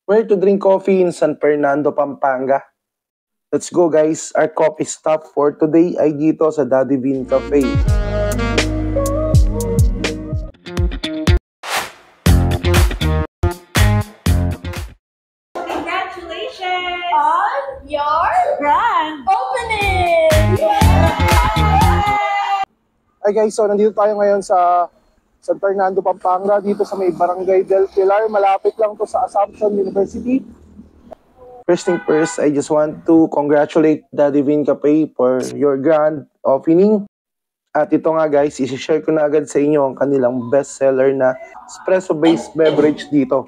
Where to drink coffee in San Fernando, Pampanga? Let's go guys! Our coffee stop for today ay dito sa Daddy Bean Cafe. Congratulations on your grand opening! Hi guys, so nandito tayo ngayon sa San Fernando, Pampanga, dito sa may Barangay del Pilar. Malapit lang to sa Assumption University. First thing first, I just want to congratulate Daddy Bean Cafe for your grand opening. At ito nga guys, isi-share ko na agad sa inyo ang kanilang bestseller na espresso-based beverage dito.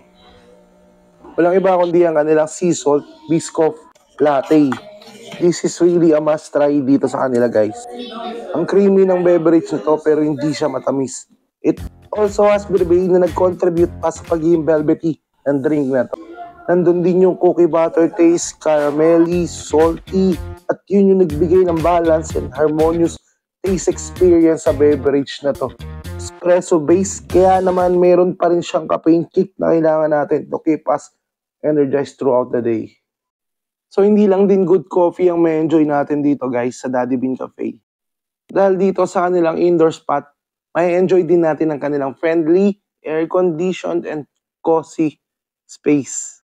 Walang iba kundi ang kanilang sea salt Biscoff latte. This is really a must try dito sa kanila guys. Ang creamy ng beverage nito pero hindi siya matamis. It also has brebae na nag-contribute pa sa pagiging velvety ng drink na to. Nandun din yung cookie butter taste, caramelly, salty, at yun yung nagbigay ng balance and harmonious taste experience sa beverage na to. Espresso based, kaya naman meron pa rin siyang caffeine kick na kailangan natin to keep us energized throughout the day. So hindi lang din good coffee ang may enjoy natin dito guys sa Daddy Bean Cafe. Dahil dito sa kanilang indoor spot, may enjoy din natin ang kanilang friendly, air-conditioned, and cozy space.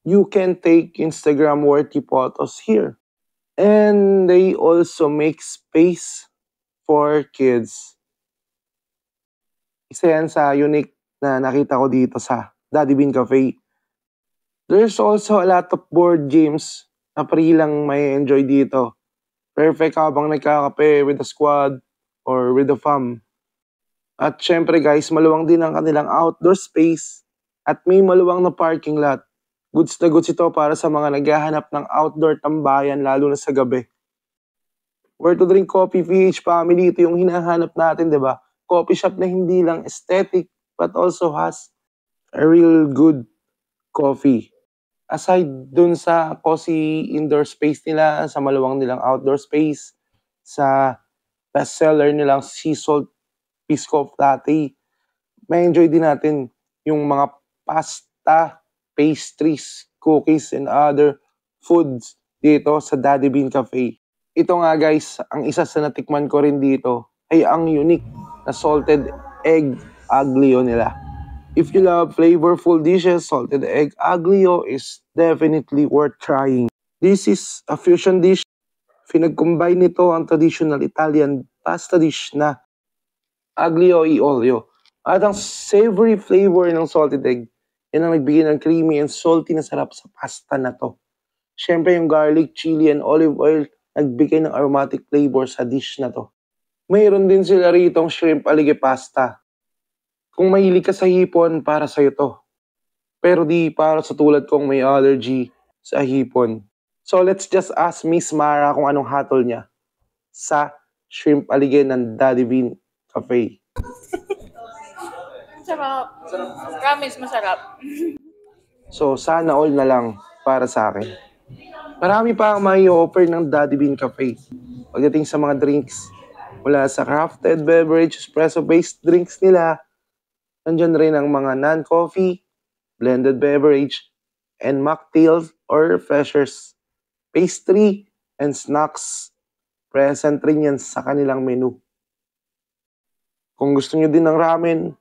You can take Instagram-worthy photos here. And they also make space for kids. Isa yan sa unique na nakita ko dito sa Daddy Bean Cafe. There's also a lot of board games na free lang may enjoy dito. Perfect habang nagkakape with the squad or with the fam. At syempre guys, maluwang din ang kanilang outdoor space at may maluwang na parking lot. Goods na goods ito para sa mga naghahanap ng outdoor tambayan lalo na sa gabi. Where to drink coffee, PH family, ito yung hinahanap natin, di ba? Coffee shop na hindi lang aesthetic but also has a real good coffee. Aside dun sa cozy indoor space nila, sa maluwang nilang outdoor space, sa bestseller nilang sea salt Biscoff latte, may enjoy din natin yung mga pasta, pastries, cookies, and other foods dito sa Daddy Bean Cafe. Ito nga guys, ang isa sa natikman ko rin dito ay ang unique na salted egg aglio nila. If you love flavorful dishes, salted egg aglio is definitely worth trying. This is a fusion dish. Pinag-combine nito ang traditional Italian pasta dish na aglio e olio. At ang savory flavor ng salted egg, yan ang nagbigay ng creamy and salty na sarap sa pasta na to. Siyempre yung garlic, chili, and olive oil, nagbigay ng aromatic flavor sa dish na to. Mayroon din sila ritong shrimp alige pasta. Kung mahilig ka sa hipon, para sa'yo to. Pero di para sa tulad kong may allergy sa hipon. So let's just ask Miss Mara kung anong hatol niya sa shrimp alige ng Daddy Bean Cafe. Masarap. Promise, masarap. So sana all na lang para sa akin. Marami pa ang may offer ng Daddy Bean Cafe. Pagdating sa mga drinks, mula sa crafted beverage, espresso-based drinks nila, nandyan rin ang mga non-coffee, blended beverage, and mocktails or refreshers, pastry, and snacks. Present rin yan sa kanilang menu. Kung gusto nyo din ng ramen,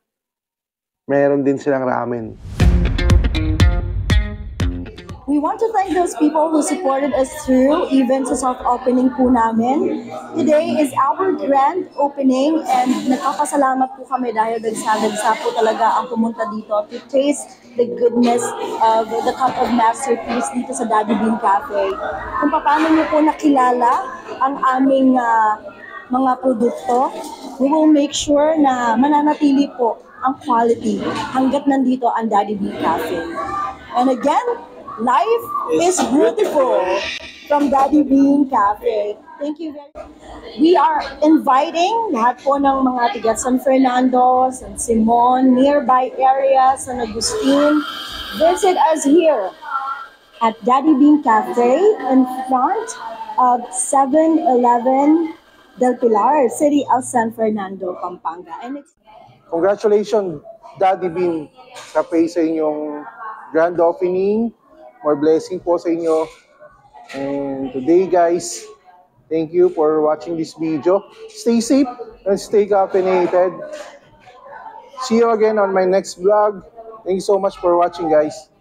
meron din silang ramen. We want to thank those people who supported us through even sa soft opening po namin. Today is our grand opening and nagpapasalamat po kami dahil dagsa po talaga ang pumunta dito to taste the goodness of the cup of masterpiece dito sa Daddy Bean Cafe. Kung paano niyo po nakilala ang aming mga produkto, we will make sure na mananatili po ang quality hanggat nandito ang Daddy Bean Cafe. And again, life is beautiful from Daddy Bean Cafe. Thank you very much. We are inviting lahat po ng mga tiga San Fernando, San Simon, nearby areas, San Agustin. Visit us here at Daddy Bean Cafe in front of 7-Eleven Del Pilar, City of San Fernando, Pampanga. And Congratulations, Daddy Bean Cafe, sa inyong grand opening. More blessing po sa inyo. And today guys, thank you for watching this video. Stay safe and stay caffeinated. See you again on my next vlog. Thank you so much for watching guys.